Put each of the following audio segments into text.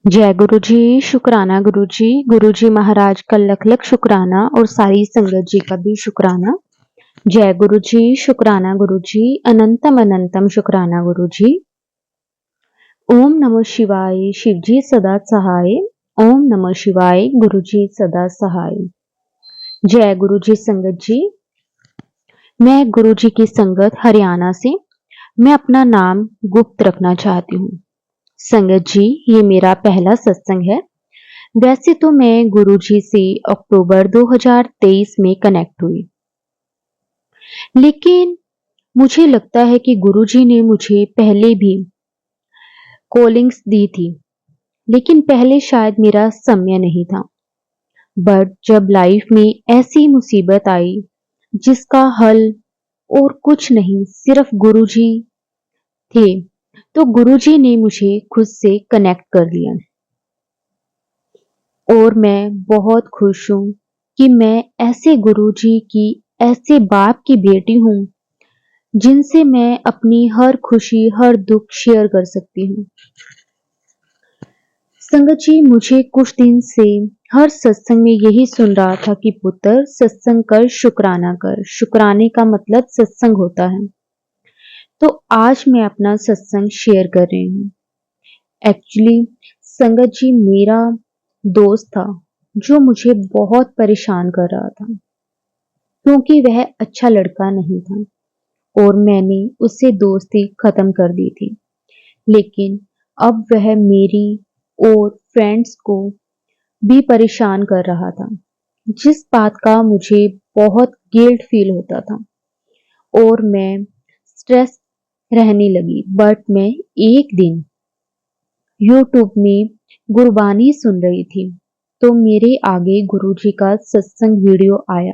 जय गुरु जी, शुक्राना गुरु जी महाराज का लख लख शुक्राना और सारी संगत जी का भी शुक्राना। जय गुरु जी, शुक्राना गुरु जी, अनंतम अनंतम शुक्राना गुरु जी। ओम नमः शिवाय, शिव जी सदा सहाय। ओम नमः शिवाय, गुरु जी सदा सहाय। जय गुरु जी संगत जी। मैं गुरु जी की संगत हरियाणा से। मैं अपना नाम गुप्त रखना चाहती हूँ। संगत जी, ये मेरा पहला सत्संग है। वैसे तो मैं गुरुजी से अक्टूबर 2023 में कनेक्ट हुई, लेकिन मुझे लगता है कि गुरुजी ने मुझे पहले भी कॉलिंग्स दी थी, लेकिन पहले शायद मेरा समय नहीं था। बट जब लाइफ में ऐसी मुसीबत आई जिसका हल और कुछ नहीं सिर्फ गुरुजी थे, तो गुरुजी ने मुझे खुद से कनेक्ट कर लिया। और मैं बहुत खुश हूँ कि मैं ऐसे गुरुजी की, ऐसे बाप की बेटी हूँ जिनसे मैं अपनी हर खुशी हर दुख शेयर कर सकती हूँ। संगत जी, मुझे कुछ दिन से हर सत्संग में यही सुन रहा था कि पुत्र सत्संग कर, शुक्राना कर। शुक्राने का मतलब सत्संग होता है। तो आज मैं अपना सत्संग शेयर कर रही हूँ। एक्चुअली संगत जी, मेरा दोस्त था जो मुझे बहुत परेशान कर रहा था, क्योंकि वह अच्छा लड़का नहीं था और मैंने उससे दोस्ती खत्म कर दी थी। लेकिन अब वह मेरी और फ्रेंड्स को भी परेशान कर रहा था, जिस बात का मुझे बहुत गिल्ट फील होता था और मैं स्ट्रेस रहने लगी। बट मैं एक दिन यूट्यूब में गुरबानी सुन रही थी, तो मेरे आगे गुरुजी का सत्संग वीडियो आया।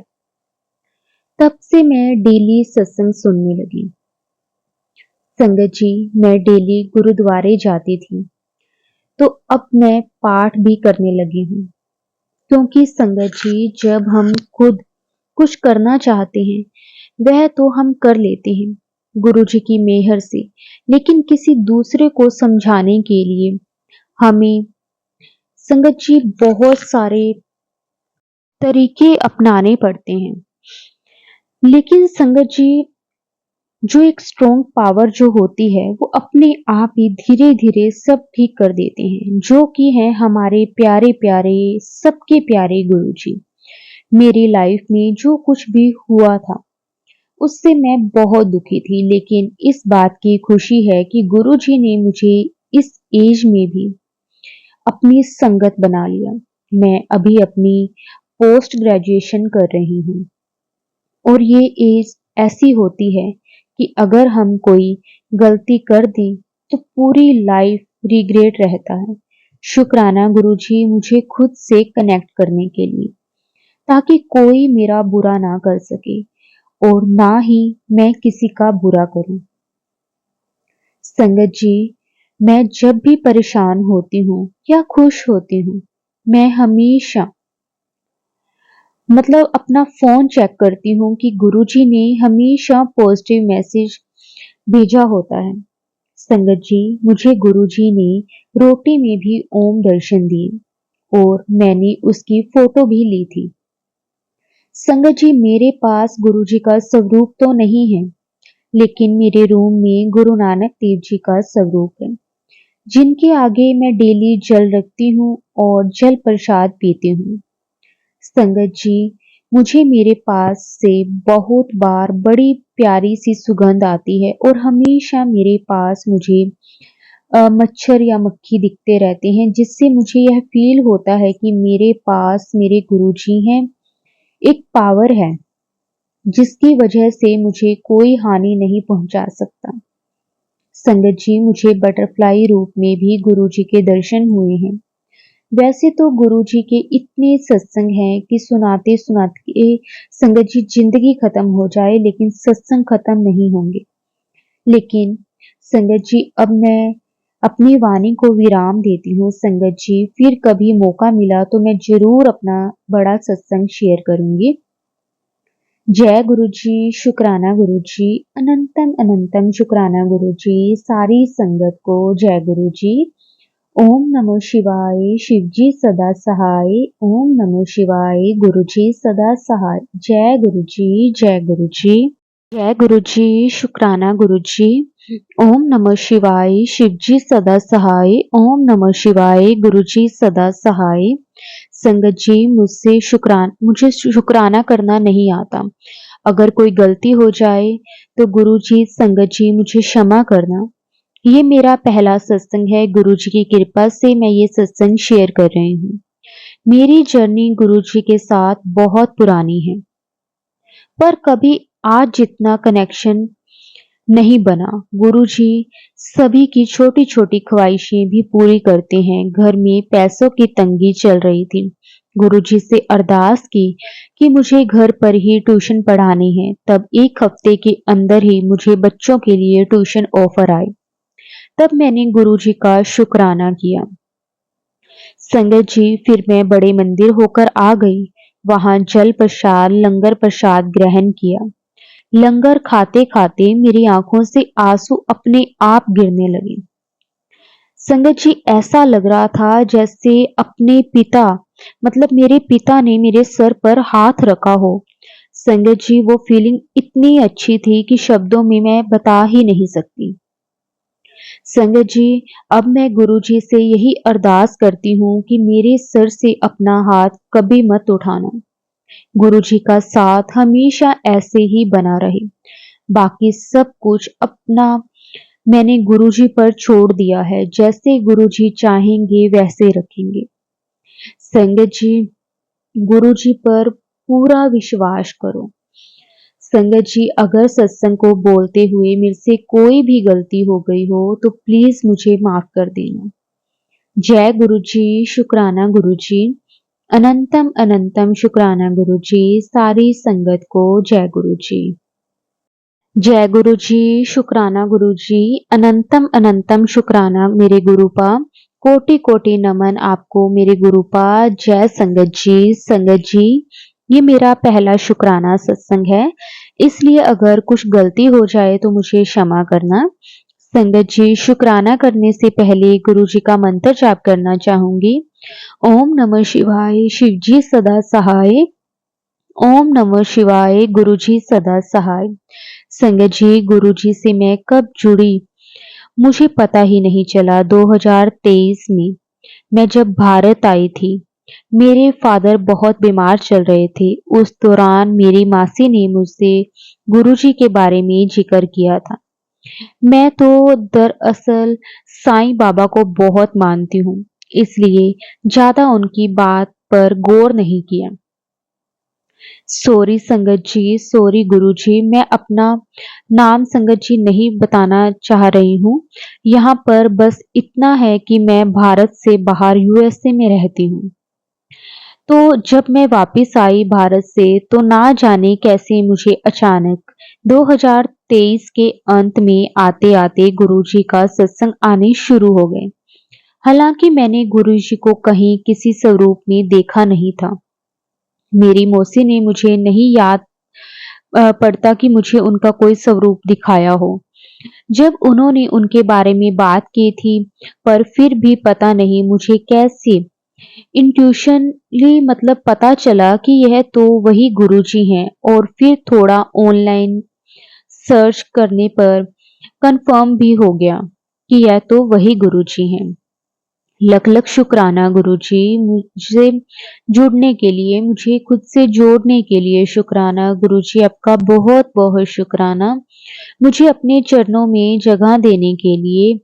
तब से मैं डेली सत्संग सुनने लगी। संगत जी, मैं डेली गुरुद्वारे जाती थी, तो अब मैं पाठ भी करने लगी हूँ। क्योंकि संगत जी, जब हम खुद कुछ करना चाहते हैं वह तो हम कर लेते हैं गुरुजी की मेहर से, लेकिन किसी दूसरे को समझाने के लिए हमें संगत जी बहुत सारे तरीके अपनाने पड़ते हैं। लेकिन संगत जी, जो एक स्ट्रॉन्ग पावर जो होती है वो अपने आप ही धीरे धीरे सब ठीक कर देते हैं, जो कि है हमारे प्यारे प्यारे सबके प्यारे गुरुजी। मेरी लाइफ में जो कुछ भी हुआ था उससे मैं बहुत दुखी थी, लेकिन इस बात की खुशी है कि गुरुजी ने मुझे इस एज में भी अपनी संगत बना लिया। मैं अभी अपनी पोस्ट ग्रेजुएशन कर रही हूँ और ये एज ऐसी होती है कि अगर हम कोई गलती कर दें तो पूरी लाइफ रिग्रेट रहता है। शुक्राना गुरुजी मुझे खुद से कनेक्ट करने के लिए, ताकि कोई मेरा बुरा ना कर सके और ना ही मैं किसी का बुरा करूं। संगत जी, मैं जब भी परेशान होती हूँ या खुश होती हूँ, मैं हमेशा अपना फोन चेक करती हूँ कि गुरुजी ने हमेशा पॉजिटिव मैसेज भेजा होता है। संगत जी, मुझे गुरुजी ने रोटी में भी ओम दर्शन दिए और मैंने उसकी फोटो भी ली थी। संगत जी, मेरे पास गुरुजी का स्वरूप तो नहीं है, लेकिन मेरे रूम में गुरु नानक देव जी का स्वरूप है, जिनके आगे मैं डेली जल रखती हूँ और जल प्रसाद पीती हूँ। संगत जी, मुझे मेरे पास से बहुत बार बड़ी प्यारी सी सुगंध आती है और हमेशा मेरे पास मुझे मच्छर या मक्खी दिखते रहते हैं, जिससे मुझे यह फील होता है कि मेरे पास मेरे गुरुजी हैं। एक पावर है जिसकी वजह से मुझे कोई हानि नहीं पहुंचा सकता। संगत जी, मुझे बटरफ्लाई रूप में भी गुरुजी के दर्शन हुए हैं। वैसे तो गुरुजी के इतने सत्संग हैं कि सुनाते सुनाते संगत जी जिंदगी खत्म हो जाए, लेकिन सत्संग खत्म नहीं होंगे। लेकिन संगत जी, अब मैं अपनी वाणी को विराम देती हूँ। संगत जी, फिर कभी मौका मिला तो मैं जरूर अपना बड़ा सत्संग शेयर करूंगी। जय गुरु जी, शुक्राना गुरु जी, अनंतम अनंतम शुक्राना गुरु जी, सारी संगत को जय गुरु जी। ओम नमः शिवाय शिवजी सदा सहाय। ओम नमः शिवाय गुरुजी सदा सहाय। जय गुरुजी, जय गुरुजी, जय गुरुजी, शुक्राना गुरुजी। ओम नमः शिवाय शिवजी सदा सहाय। ओम नमः शिवाय गुरुजी सदा सहाय। संगत जी, मुझे शुक्राना करना नहीं आता। अगर कोई गलती हो जाए तो गुरुजी, संगत जी मुझे क्षमा करना। ये मेरा पहला सत्संग है। गुरुजी की कृपा से मैं ये सत्संग शेयर कर रही हूँ। मेरी जर्नी गुरुजी के साथ बहुत पुरानी है, पर कभी आज जितना कनेक्शन नहीं बना। गुरुजी सभी की छोटी छोटी ख्वाहिशें भी पूरी करते हैं। घर में पैसों की तंगी चल रही थी। गुरुजी से अरदास की कि मुझे घर पर ही ट्यूशन पढ़ानी है। तब एक हफ्ते के अंदर ही मुझे बच्चों के लिए ट्यूशन ऑफर आए। तब मैंने गुरुजी का शुक्राना किया। संगत जी, फिर मैं बड़े मंदिर होकर आ गई। वहां जल प्रसाद, लंगर प्रसाद ग्रहण किया। लंगर खाते खाते मेरी आंखों से आंसू अपने आप गिरने लगे। संगत जी, ऐसा लग रहा था जैसे अपने पिता, मतलब मेरे पिता ने मेरे सर पर हाथ रखा हो। संगत जी, वो फीलिंग इतनी अच्छी थी कि शब्दों में मैं बता ही नहीं सकती। संगत जी, अब मैं गुरुजी से यही अरदास करती हूँ कि मेरे सर से अपना हाथ कभी मत उठाना। गुरुजी का साथ हमेशा ऐसे ही बना रहे। बाकी सब कुछ अपना मैंने गुरुजी पर छोड़ दिया है। जैसे गुरुजी चाहेंगे वैसे रखेंगे। संगत जी, गुरुजी पर पूरा विश्वास करो। संगत जी, अगर सत्संग को बोलते हुए मेरे से कोई भी गलती हो गई हो तो प्लीज मुझे माफ कर देना। जय गुरुजी, शुक्राना गुरुजी, अनंतम अनंतम शुक्राना गुरुजी। सारी संगत को जय गुरुजी। जय गुरुजी, शुक्राना गुरुजी, अनंतम अनंतम शुक्राना मेरे गुरुपा। कोटि कोटि नमन आपको मेरे गुरुपा। जय संगत जी। संगत जी, ये मेरा पहला शुक्राना सत्संग है, इसलिए अगर कुछ गलती हो जाए तो मुझे क्षमा करना। संगत जी, शुक्राना करने से पहले गुरुजी का मंत्र जाप करना चाहूंगी। ओम नमः शिवाय शिवजी सदा सहाय। ओम नमः शिवाय गुरुजी सदा सहाय। संगत जी, गुरुजी से मैं कब जुड़ी मुझे पता ही नहीं चला। 2023 में मैं जब भारत आई थी, मेरे फादर बहुत बीमार चल रहे थे। उस दौरान मेरी मासी ने मुझसे गुरुजी के बारे में जिक्र किया था। मैं तो दरअसल साईं बाबा को बहुत मानती हूँ, इसलिए ज्यादा उनकी बात पर गौर नहीं किया। सॉरी संगत जी, सॉरी गुरुजी, मैं अपना नाम संगत जी नहीं बताना चाह रही हूँ। यहाँ पर बस इतना है कि मैं भारत से बाहर यूएसए में रहती हूँ। तो जब मैं वापस आई भारत से तो ना जाने कैसे मुझे अचानक 2023 के अंत में आते आते गुरुजी का सत्संग आने शुरू हो गए। हालांकि मैंने गुरुजी को कहीं किसी स्वरूप में देखा नहीं था। मेरी मौसी ने मुझे नहीं याद पड़ता कि मुझे उनका कोई स्वरूप दिखाया हो। जब उन्होंने उनके बारे में बात की थी, पर फिर भी पता नहीं मुझे कैसे इंट्यूशनली मतलब पता चला कि यह तो वही गुरुजी हैं। और फिर थोड़ा ऑनलाइन सर्च करने पर कंफर्म भी हो गया कि यह तो वही गुरुजी हैं। लख लख शुक्राना गुरुजी, मुझसे जुड़ने के लिए, मुझे खुद से जोड़ने के लिए शुक्राना गुरुजी, आपका बहुत बहुत शुक्राना। मुझे अपने चरणों में जगह देने के लिए।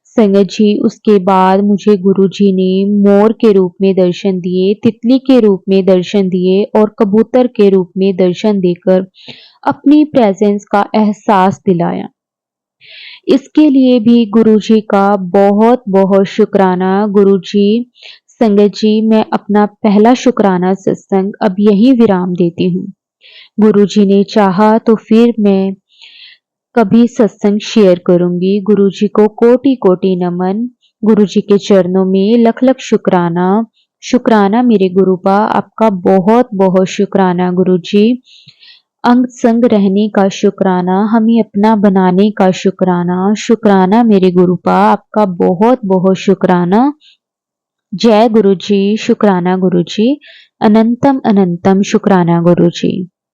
संगत जी, उसके बाद मुझे गुरुजी ने मोर के रूप में दर्शन दिए, तितली के रूप में दर्शन दिए और कबूतर के रूप में दर्शन देकर अपनी प्रेजेंस का एहसास दिलाया। इसके लिए भी गुरुजी का बहुत बहुत शुक्राना गुरुजी। संगत जी, मैं अपना पहला शुक्राना सत्संग अब यही विराम देती हूँ। गुरुजी ने चाहा तो फिर मैं कभी सत्संग शेयर करूंगी। गुरुजी को कोटि कोटि नमन। गुरुजी के चरणों में लख लख शुक्राना। शुक्राना मेरे गुरुपा, आपका बहुत बहुत शुक्राना गुरुजी। अंग संग रहने का शुक्राना, हमें अपना बनाने का शुक्राना। शुक्राना मेरे गुरुपा, आपका बहुत बहुत शुक्राना। जय गुरु जी, शुक्राना गुरु जी, अनंतम अनंतम शुक्राना गुरु जी।